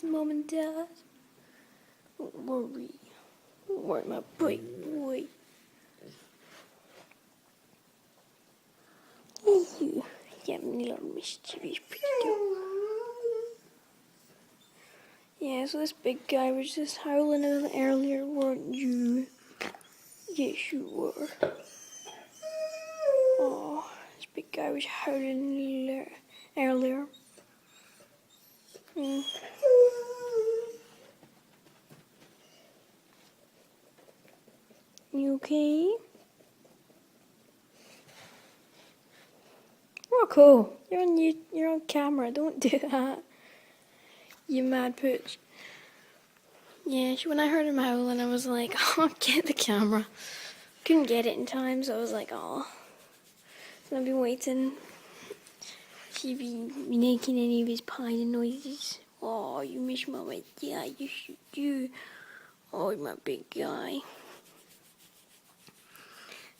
miss Mom and Dad. Don't worry. Don't worry, my big boy. You. Yeah, little mischievous girl. Yeah, so this big guy was just howling a little earlier, weren't you? Yes, you were. Oh, this big guy was howling earlier. You okay? Roccow, you're on camera. Don't do that. You mad pooch. Yeah, when I heard him howling, I was like, oh, get the camera. Couldn't get it in time, so I was like, oh. So I've been waiting. She'd be making any of his pine noises. Oh, you miss Mom and Dad. Yes, you do. Oh, my big guy.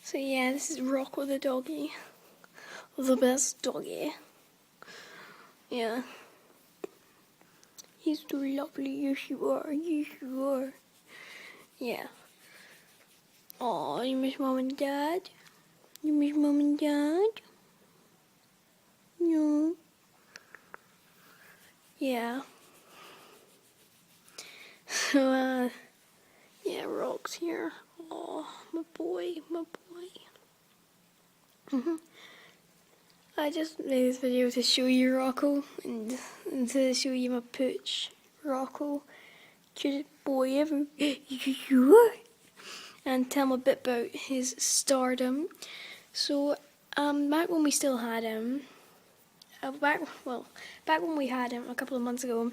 So yeah, this is Roccow the doggy. The best doggy. Yeah. He's so lovely. Yes, you are. Yes, you are. Yeah. Oh, you miss Mom and Dad? You miss Mom and Dad? No. Yeah. So, yeah, Rock's here. Oh, my boy, my boy. I just made this video to show you Roccow and to show you my pooch, Roccow. Cutest boy ever. You are. And tell him a bit about his stardom. So, back when we still had him, back when we had him a couple of months ago,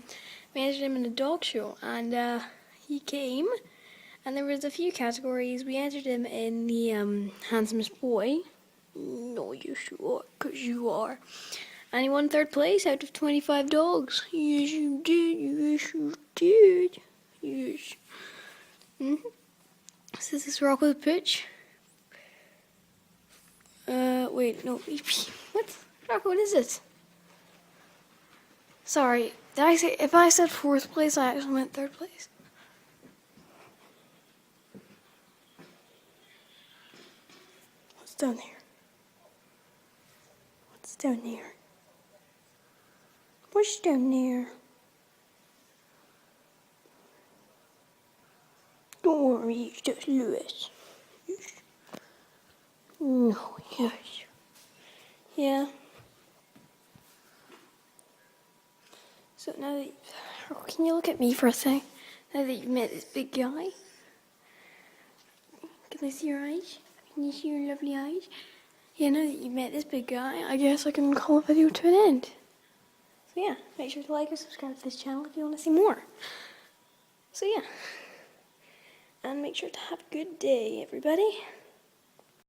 we entered him in a dog show, and he came, and there was a few categories. We entered him in the handsomest boy. No, you are, 'cause you are. And he won 3rd place out of 25 dogs. Yes, you did. Yes, you did. Yes. So this is Roccow the pooch. Wait, no. What? Roccow, what is it? Sorry, did I say, if I said 4th place, I actually meant 3rd place. What's down there? What's down there? What's down there? Don't worry, it's just Lewis. Yes. No, yes. Yeah. So now that can you look at me for a sec? Now that you've met this big guy, can I see your eyes? Can you see your lovely eyes? Yeah, now that you've met this big guy, I guess I can call the video to an end. So yeah, make sure to like and subscribe to this channel if you want to see more. So yeah, and make sure to have a good day, everybody.